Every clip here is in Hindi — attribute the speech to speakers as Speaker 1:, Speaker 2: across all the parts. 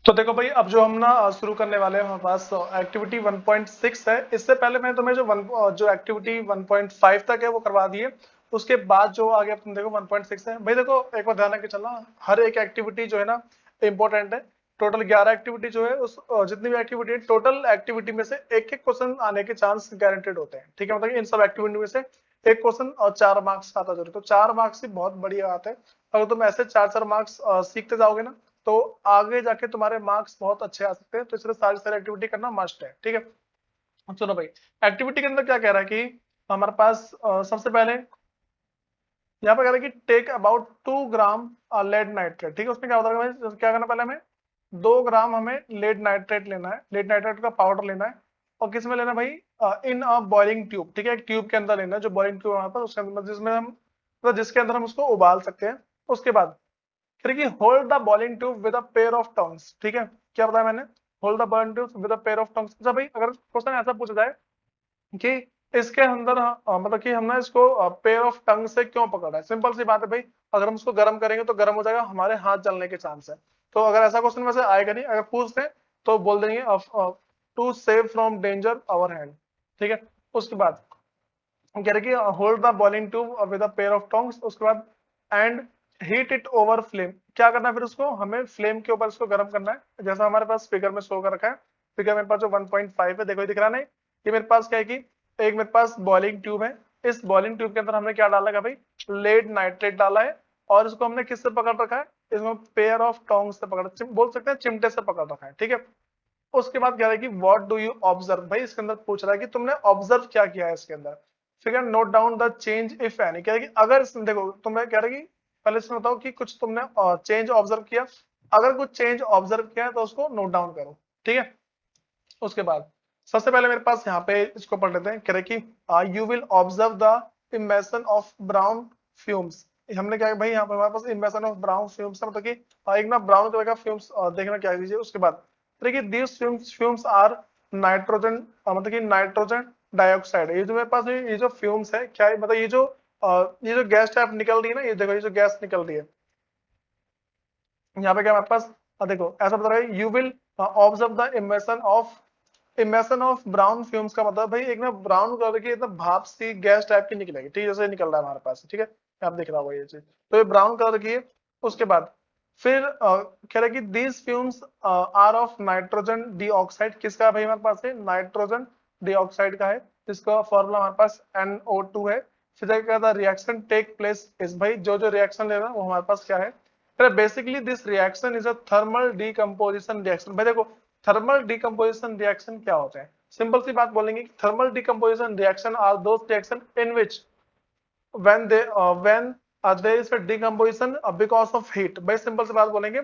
Speaker 1: तो देखो भाई, अब जो हम ना शुरू करने वाले हैं, हमारे पास एक्टिविटी 1.6 है। इससे पहले मैं तुम्हें जो एक्टिविटी 1.5 तक है वो करवा दिए। उसके बाद जो आगे तुम देखो 1.6 है। भाई देखो, एक बार ध्यान रख के चलना, हर एक एक्टिविटी जो है ना इंपॉर्टेंट है। टोटल 11 एक्टिविटी जो है, उस जितनी भी एक्टिविटी है, टोटल एक्टिविटी में से एक एक क्वेश्चन आने के चांस गारंटेड होते हैं। ठीक है, मतलब कि इन सब एक्टिविटी में से एक क्वेश्चन और 4 मार्क्स आता जरूर। तो 4 मार्क्स ही बहुत बढ़िया बात है। अगर तुम ऐसे 4 मार्क्स सीखते जाओगे ना, तो आगे जाके तुम्हारे मार्क्स बहुत अच्छे आ सकते हैं। तो इसलिए सारी सारी एक्टिविटी करना मस्ट है। ठीक है, चलो भाई, एक्टिविटी के अंदर क्या कह रहा है कि हमारे पास सबसे पहले यहाँ पे कह रहा है कि take about 2 gram lead nitrate. ठीक है, उसमें क्या होता है भाई, क्या करना, पहले हमें 2 ग्राम हमें लेड नाइट्रेट लेना है, लेड नाइट्रेट का पाउडर लेना है। और किस में लेना है भाई, इन अ बॉइलिंग ट्यूब। ठीक है, एक ट्यूब के अंदर लेना है, जो बॉइलिंग ट्यूब हमारे पास उसके अंदर, जिसमें हम मतलब जिसके अंदर हम उसको उबाल सकते हैं। उसके बाद फिर कि hold the boiling tube with a pair of tongues. ठीक है, क्या बताया मैंने, hold the boiling tube with a pair of tongues. अच्छा भाई, अगर क्वेश्चन ऐसा पूछा जाए कि इसके अंदर मतलब कि हमने इसको पेयर ऑफ टंग से क्यों पकड़ा है, सिंपल सी बात है भाई, अगर हम उसको गर्म करेंगे तो गर्म हो जाएगा, हमारे हाथ जलने के चांस है। तो अगर ऐसा क्वेश्चन वैसे आएगा नहीं, अगर पूछते हैं तो बोल देंगे to save from danger our hand. ठीक है, उसके बाद कह रहे कि hold the boiling tube with a pair of tongs. उसके बाद and heat it over flame. क्या करना है फिर, उसको हमें फ्लेम के ऊपर इसको गर्म करना है, जैसा हमारे पास फिगर में शो कर रखा है। फिगर मेरे पास जो 1.5 है, देखो ये दिख रहा नहीं, ये मेरे पास क्या है कि एक मेरे पास बॉइलिंग ट्यूब है। इस बॉइलिंग ट्यूब के अंदर हमने क्या डाला है भाई, लेड नाइट्रेट डाला है। और इसको हमने किससे पकड़ रखा है, इसमें पेयर ऑफ टोंग्स से पकड़, बोल सकते हैं चिमटे से पकड़ रखा है। ठीक है, उसके बाद कह रहा है कि व्हाट डू यू ऑब्जर्व। भाई इसके अंदर पूछ रहा है कि तुमने ऑब्जर्व क्या किया है इसके अंदर। Figure note down the change if any. कह रहा है कि अगर देखो, तुम्हें कह रहा है कि पहले इसमें बताओ कि कुछ तुमने चेंज ऑब्जर्व किया। अगर कुछ चेंज ऑब्जर्व किया है तो उसको नोट डाउन करो। ठीक है, उसके बाद सबसे पहले मेरे पास यहाँ पे इसको पढ़ लेते हैं। कह रहे कि you will observe the इमेशन of brown fumes. हमने क्या भाई, यहाँ पे हमारे पास इमेशन ऑफ ब्राउन फ्यूम्स है, मतलब कि एक ना ब्राउन कलर का फ्यूम्स देखना, क्या दीजिए। उसके बाद देखिए दीज फ्यूम्स आर नाइट्रोजन, मतलब कि नाइट्रोजन डाइऑक्साइड। ये जो मेरे पास ये जो फ्यूम्स है, क्या है, मतलब ये जो गैस टाइप निकल रही है ना, ये देखो, ये जो गैस निकल रही है यहाँ पे, क्या हमारे पास देखो ऐसा बता रहा है, you will observe the इमेशन of brown fumes. का मतलब भाई एक ना ब्राउन कलर की एकदम भाप सी गैस टाइप की निकलेगी। ठीक है, जैसे निकल रहा है हमारे पास। ठीक है, आप देख रहा होगा ये चीज, तो ये ब्राउन कलर की है। उसके बाद फिर कह रहा है कि these fumes are of nitrogen dioxide. किसका है भाई, हमारे पास है नाइट्रोजन डाइऑक्साइड का है, जिसका फॉर्मूला हमारे पास NO2 है। फिर क्या था, रिएक्शन टेक प्लेस इस, भाई जो जो रिएक्शन ले रहा है वो हमारे पास क्या है। Basically this reaction is a thermal decomposition reaction. भाई देखो, थर्मल डीकंपोजिशन रिएक्शन क्या होता है, सिंपल सी बात बोलेंगे, thermal decomposition reaction are those reaction in which when there is a decomposition because of heat। भाई सिंपल सी बात बोलेंगे,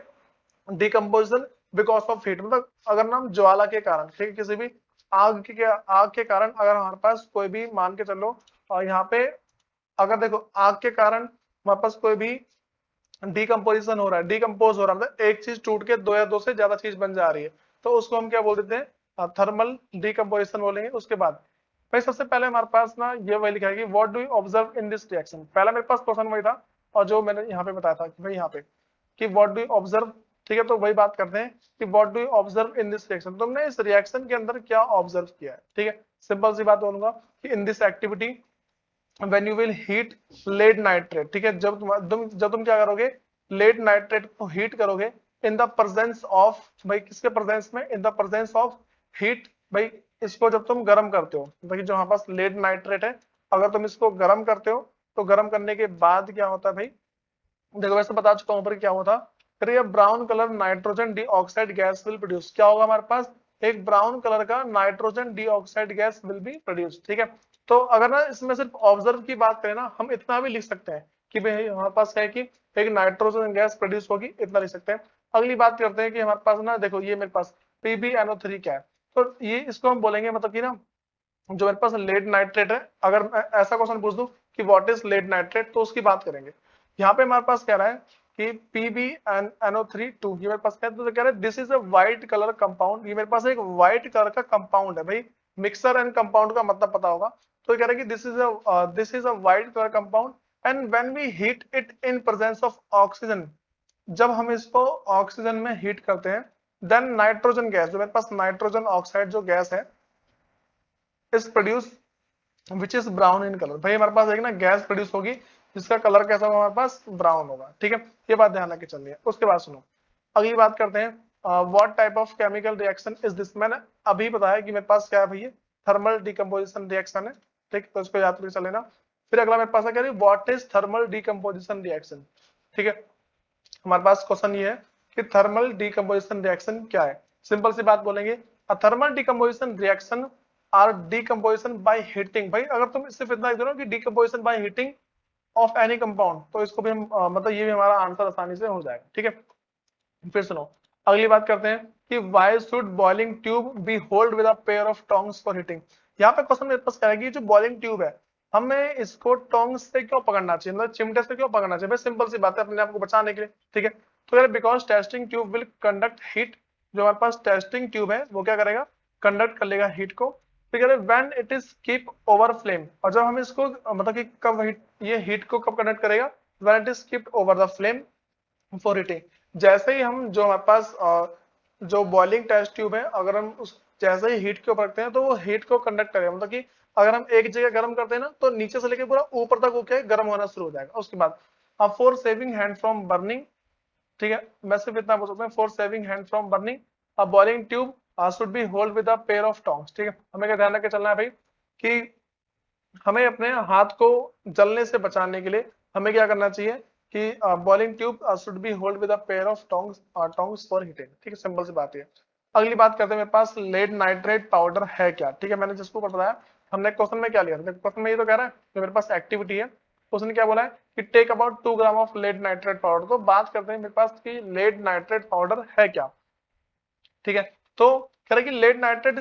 Speaker 1: डिकम्पोजिशन बिकॉज ऑफ हीट, मतलब अगर ना हम ज्वाला के कारण, ठीक है, किसी भी आग के कारण अगर हमारे पास कोई भी, मान के चलो, और यहाँ पे अगर देखो आग के कारण हमारे पास कोई भी डिकम्पोजिशन हो रहा है, डिकम्पोज हो रहा है, मतलब एक चीज टूट के दो या दो से ज्यादा चीज बन जा रही है, तो उसको हम क्या बोल देते हैं, थर्मल डिकम्पोजिशन बोलेंगे। उसके बाद भाई सबसे पहले हमारे पास ना ये वही लिखा है कि what do you observe in this reaction. पहला मेरे पास क्वेश्चन वही था, और जो मैंने यहाँ पे बताया था कि भाई यहाँ पे कि व्हाट डू यू ऑब्जर्व। ठीक है, तो वही बात करते हैं कि what do you observe in this reaction, तुमने इस रिएक्शन के अंदर क्या ऑब्जर्व किया है। ठीक है, सिंपल सी बात बोलूंगा कि in this activity when you will heat lead nitrate. ठीक है, जब तुम क्या करोगे, लेड नाइट्रेट को हीट करोगे इन द प्रेजेंस ऑफ, भाई किसके प्रेजेंस में, in the presence of heat. भाई इसको जब तुम गर्म करते हो, भाई जो हमारे पास लेड नाइट्रेट है, अगर तुम इसको गर्म करते हो, तो गर्म करने के बाद क्या होता है भाई, देखो वैसे बता चुका हूं पर क्या हुआ था। फिर ये brown colour nitrogen dioxide gas will produce. क्या होगा हमारे पास, एक ब्राउन कलर का nitrogen dioxide gas will be produce. ठीक है, तो अगर ना इसमें सिर्फ ऑब्जर्व की बात करें ना, हम इतना भी लिख सकते हैं कि भाई हमारे पास क्या है कि एक नाइट्रोजन गैस प्रोड्यूस होगी, इतना लिख सकते हैं। अगली बात करते हैं कि हमारे पास ना, देखो ये मेरे पास PbNO3 क्या है, तो ये इसको हम बोलेंगे, मतलब कि ना जो मेरे पास लेड नाइट्रेट है, अगर मैं ऐसा क्वेश्चन पूछ दूं कि व्हाट इज लेड नाइट्रेट, तो उसकी बात करेंगे। यहाँ पे हमारे पास कह रहा है कि PbNO3 ये मेरे पास क्या है, तो कह रहा है this is a white colour compound. ये मेरे पास एक व्हाइट कलर का कंपाउंड है। भाई मिक्सर एंड कंपाउंड का मतलब पता होगा, तो कह रहा है कि this is a white colour compound and when we heat it in presence of oxygen. जब हम इसको ऑक्सीजन में हीट करते हैं, देन नाइट्रोजन गैस, जो मेरे पास नाइट्रोजन ऑक्साइड जो गैस है is produce which is brown in colour. भाई हमारे पास एक ना गैस प्रोड्यूस होगी जिसका कलर कैसा होगा, हमारे पास ब्राउन होगा। ठीक है, ये बात ध्यान रख के चलिए। उसके बाद सुनो, अगली बात करते हैं what type of chemical reaction is this. मैंने अभी बताया कि मेरे पास क्या है भैया, थर्मल डिकम्पोजिशन रिएक्शन है। ठीक, तो इसको याद करके चल लेना। फिर अगला मेरे पास है क्या, what is thermal decomposition reaction. ठीक है, हमारे पास क्वेश्चन ये है कि थर्मल डिकम्पोजिशन रिएक्शन क्या है। सिंपल सी बात बोलेंगे, a thermal decomposition reaction or decomposition by heating. भाई अगर तुम सिर्फ इतना लिख दो ना कि decomposition by heating of any compound, तो इसको भी हम मतलब ये भी हमारा आंसर आसानी से हो जाएगा। ठीक है, फिर सुनो, अगली बात करते हैं कि why should boiling tube be hold with a pair of tongs for heating. यहाँ पे क्वेश्चन मेरे पास क्या है कि जो बॉइलिंग ट्यूब है हमें इसको टोंग्स से क्यों पकड़ना चाहिए, मतलब चिमटे से क्यों पकड़ना चाहिए। भाई सिंपल सी बात है, अपने आप को बचाने के लिए। ठीक है, तो यार because testing tube will conduct heat, जो हमारे पास टेस्टिंग ट्यूब है वो क्या करेगा, कंडक्ट कर लेगा हीट को। फिर कहते हैं when it is keep over flame, और जब हम इसको मतलब कि कब हीट, ये हीट को कब कंडक्ट करेगा, when it is keeped over the flame for heating. जैसे ही हम जो हमारे पास जो बॉइलिंग टेस्ट ट्यूब है, अगर हम उस जैसे ही हीट के ऊपर रखते हैं तो वो हीट को कंडक्ट करेगा, मतलब कि अगर हम एक जगह गर्म करते हैं ना तो नीचे से लेकर पूरा ऊपर तक वो क्या है, गर्म होना शुरू हो जाएगा। उसके बाद अब for saving hand from burning, ठीक है, मैं सिर्फ इतना बोल सकता हूँ, for saving hand from burning a boiling tube should be hold with a pair of tongs. ठीक है, हमें क्या ध्यान रख के चलना है भाई कि हमें अपने हाथ को जलने से बचाने के लिए हमें क्या करना चाहिए कि boiling tube should be hold with a pair of tongs, tongs for heating. ठीक है, सिंपल सी बात है। अगली बात करते हैं, मेरे पास लेड नाइट्रेट पाउडर है क्या। ठीक है, मैंने जिसको ऊपर बताया, हमने क्वेश्चन में क्या लिया था, क्वेश्चन में ये तो कह रहा है जो मेरे पास एक्टिविटी है उसने क्या बोला है कि take about 2 gram of lead nitrate powder. तो बात करते हैं मेरे पास कि लेड नाइट्रेट पाउडर है क्या। ठीक है, तो कह रहा है कि lead nitrate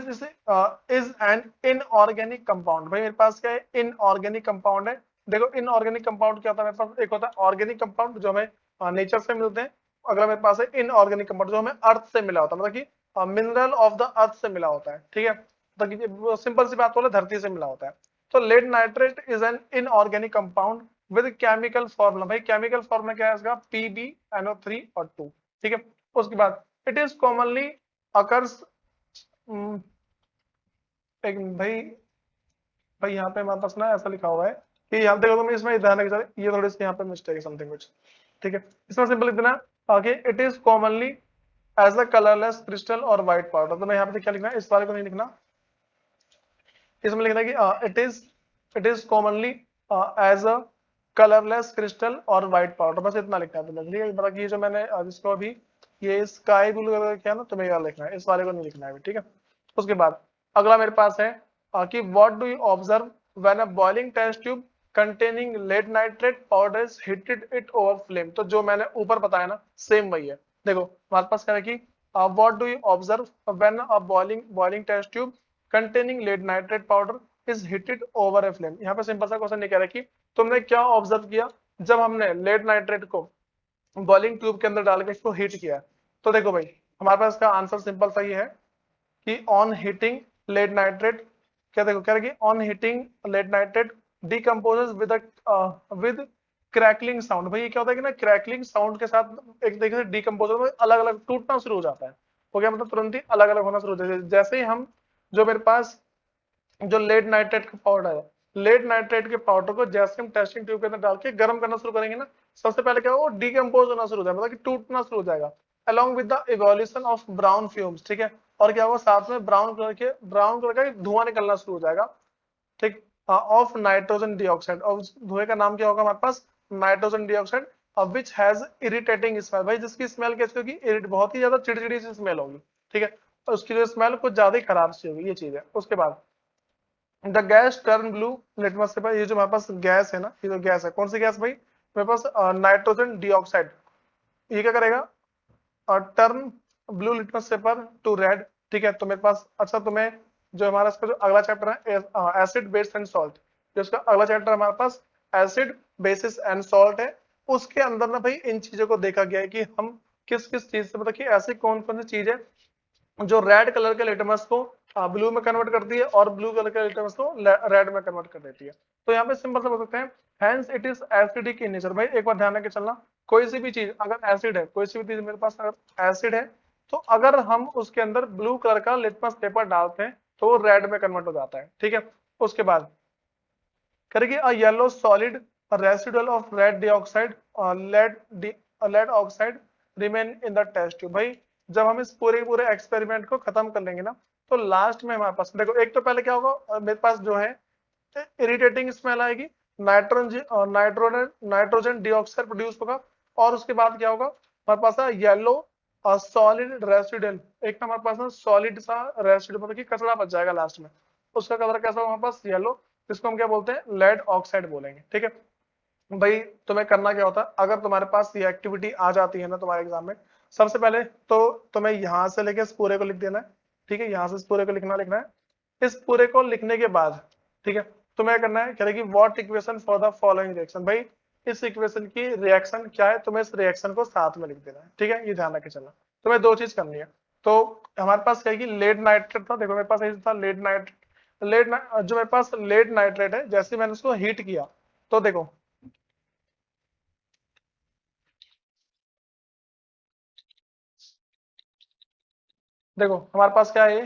Speaker 1: is an inorganic compound. भाई मेरे पास क्या है, इनऑर्गेनिक कंपाउंड है। देखो इनऑर्गेनिक कंपाउंड क्या होता है, मेरे पास एक होता है ऑर्गेनिक कंपाउंड जो हमें नेचर से मिलते हैं। अगला मेरे पास है इनऑर्गेनिक कंपाउंड जो हमें अर्थ से मिला होता है, मतलब कि मिनरल ऑफ द अर्थ से मिला होता है। ठीक है, मतलब सिंपल सी बात बोले धरती से मिला होता है। तो lead nitrate is an inorganic compound with chemical formula. भाई केमिकल फॉर्मूला क्या है इसका, PbNO3 और 2। ठीक है, उसके बाद इट इज कॉमनली अकर्स, एक भाई, भाई यहाँ पे हमारे पास ना ऐसा लिखा हुआ है कि यहाँ देखो तुम इसमें ध्यान रखना, ये थोड़ी सी यहाँ पे मिस्टेक है, समथिंग कुछ। ठीक है, इसमें सिंपल लिख देना आगे, it is commonly as a colourless crystal और व्हाइट पाउडर। तो मैं यहाँ पे क्या लिखना है, इस वाले को नहीं लिखना, इसमें लिखना है कि it is commonly as a colourless crystal और व्हाइट पाउडर। बस इतना लिखना है तुम्हें। ठीक है, मतलब ये जो मैंने जिसको अभी ये स्काई ब्लू कलर किया ना, तुम्हें यह लिखना है, इस वाले को नहीं लिखना है अभी। ठीक है, उसके बाद अगला मेरे पास है कि what do you observe when a boiling test tube containing lead nitrate powder is heated it over flame. तो जो मैंने ऊपर बताया ना सेम वही है। देखो हमारे पास क्या है कि what do you observe when a boiling test tube containing lead nitrate powder is heated over a flame. यहाँ पे सिंपल सा क्वेश्चन ये कह रहा है कि तुमने क्या ऑब्जर्व किया जब हमने लेड नाइट्रेट को बॉइलिंग ट्यूब के अंदर डाल के इसको हीट किया। तो देखो भाई हमारे पास इसका आंसर सिंपल सा ये है कि ऑन हीटिंग लेड नाइट्रेट, क्या देखो कह रहा है कि on heating lead nitrate decomposes with crackling sound. भाई ये क्या होता है कि ना क्रैकलिंग साउंड के साथ एक तरीके से डिकम्पोजर में अलग अलग टूटना शुरू हो जाता है। वो क्या मतलब तुरंत ही अलग अलग होना शुरू हो जाता है। जैसे ही हम जो मेरे पास जो लेड नाइट्रेट का पाउडर है, लेड नाइट्रेट के पाउडर को जैसे हम टेस्टिंग ट्यूब के अंदर डाल के गर्म करना शुरू करेंगे ना, सबसे पहले क्या होगा, वो डिकम्पोज होना शुरू हो जाएगा, मतलब कि टूटना शुरू हो जाएगा along with the evolution of brown fumes। ठीक है, और क्या होगा साथ में ब्राउन कलर का धुआं निकलना शुरू हो जाएगा। ठीक, ऑफ नाइट्रोजन डाइऑक्साइड, और उस धुएं का नाम क्या होगा हमारे पास, nitrogen dioxide, which has irritating smell. भाई जिसकी स्मेल कैसी होगी, बहुत ही ज्यादा चिड़चिड़ी सी स्मेल होगी। ठीक है, और उसकी जो स्मेल कुछ ज्यादा ही खराब सी होगी, ये चीज है। उसके बाद the gas turn blue litmus paper. ये जो हमारे पास गैस है ना, ये जो गैस है कौन सी गैस भाई, मेरे पास नाइट्रोजन डाइऑक्साइड, ये क्या करेगा, turn blue litmus paper two red. ठीक है, तो मेरे पास अच्छा तुम्हें जो हमारा इसका जो अगला चैप्टर है एसिड बेस एंड सॉल्ट, जो इसका अगला चैप्टर हमारे पास एसिड बेसिस एंड सॉल्ट है, उसके अंदर ना भाई इन चीजों को देखा गया है कि हम किस किस चीज से, मतलब कि ऐसी कौन कौन सी चीज है जो रेड कलर के लिटमस को ब्लू में कन्वर्ट करती है और ब्लू कलर के लिटमस को रेड में कन्वर्ट कर देती है। तो यहाँ पे सिंपल से बोल सकते हैं hence it is acidic in nature. भाई एक बार ध्यान रख के चलना, कोई सी भी चीज अगर एसिड है, कोई सी भी चीज मेरे पास अगर एसिड है तो अगर हम उसके अंदर ब्लू कलर का लिटमस पेपर डालते हैं तो वो रेड में कन्वर्ट हो जाता है, ठीक है। उसके बाद करेंगे a yellow solid residual of red dioxide lead oxide remain in the test tube. भाई जब हम इस पूरे पूरे एक्सपेरिमेंट को खत्म कर लेंगे ना, तो लास्ट में हमारे पास देखो, एक तो पहले क्या होगा, मेरे पास जो है इरिटेटिंग स्मेल आएगी, नाइट्रोजन डाइऑक्साइड प्रोड्यूस होगा, और उसके बाद क्या होगा, हमारे पास है येलो सॉलिड रेसिडुअल, एक हमारे पास ना सॉलिड सा रेसिडुअल, मतलब कि कचरा बच जाएगा लास्ट में, उसका कलर कैसा होगा हमारे पास, येलो, जिसको हम क्या बोलते हैं, लेड ऑक्साइड बोलेंगे, ठीक है। भाई तुम्हें करना क्या होता है, अगर तुम्हारे पास ये एक्टिविटी आ जाती है ना तुम्हारे एग्जाम में, सबसे पहले तो तुम्हें यहाँ से लेके इस पूरे को लिख देना है, ठीक है, यहाँ से इस पूरे को लिखना है। इस पूरे को लिखने के बाद, ठीक है, तुम्हें करना है, कह कि what equation for the following reaction. भाई इस इक्वेशन की रिएक्शन क्या है, तुम्हें इस रिएक्शन को साथ में लिख देना है, ठीक है, ये ध्यान रखे चलना। तुम्हें दो चीज करनी है। तो हमारे पास क्या है कि लेड नाइट्रेट था, देखो मेरे पास था लेड नाइट्रेट, जो मेरे पास लेड नाइट्रेट है, जैसे मैंने उसको हीट किया, तो देखो देखो हमारे पास क्या है,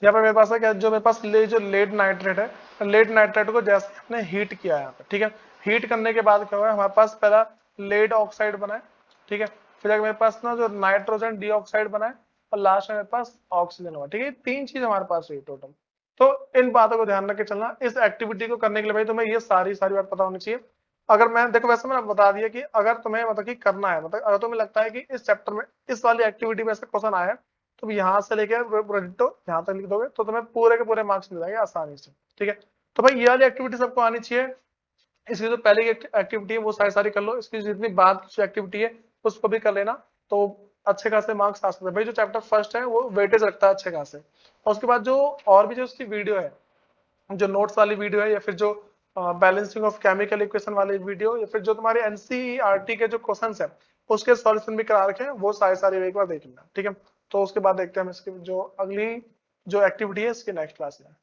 Speaker 1: यहाँ पे मेरे पास है क्या, जो मेरे पास जो लेड नाइट्रेट है, लेड नाइट्रेट को जैसे हमने हीट किया यहाँ पे, ठीक है, हीट करने के बाद क्या हुआ है, हमारे पास पहला लेड ऑक्साइड बना है, ठीक है, फिर मेरे पास ना जो नाइट्रोजन डाइऑक्साइड बना है, और लास्ट में मेरे पास ऑक्सीजन हुआ, ठीक है, तीन चीज हमारे पास हुई टोटल। तो इन बातों को ध्यान रख के चलना, इस एक्टिविटी को करने के लिए भाई तुम्हें ये सारी सारी बात पता होनी चाहिए। अगर मैं देखो, वैसे मैंने बता दिया कि अगर तुम्हें मतलब कि करना है, मतलब अगर तुम्हें लगता है कि इस चैप्टर में इस वाली एक्टिविटी में से क्वेश्चन आया है, तुम यहाँ से लेके डिटो यहाँ तक लिख दोगे तो तुम्हें पूरे के पूरे मार्क्स मिल जाएंगे आसानी से, ठीक है। तो भाई ये वाली एक्टिविटी सबको आनी चाहिए। इसकी जो पहली एक्टिविटी है वो सारी सारी कर लो, इसकी जितनी बाद की एक्टिविटी है उसको भी कर लेना, तो अच्छे खासे मार्क्स आ सकते हैं। भाई जो चैप्टर फर्स्ट है वो वेटेज रखता है अच्छे खासे, और उसके बाद जो और भी जो उसकी वीडियो है, जो नोट्स वाली वीडियो है, या फिर जो बैलेंसिंग ऑफ केमिकल इक्वेशन वाली वीडियो, या फिर जो तुम्हारे एनसीईआरटी के जो क्वेश्चंस है उसके सॉल्यूशन भी करा रखे हैं, वो सारे सारे एक बार देख लेना, ठीक है। तो उसके बाद देखते हैं हम इसकी जो अगली जो एक्टिविटी है इसकी नेक्स्ट क्लास में।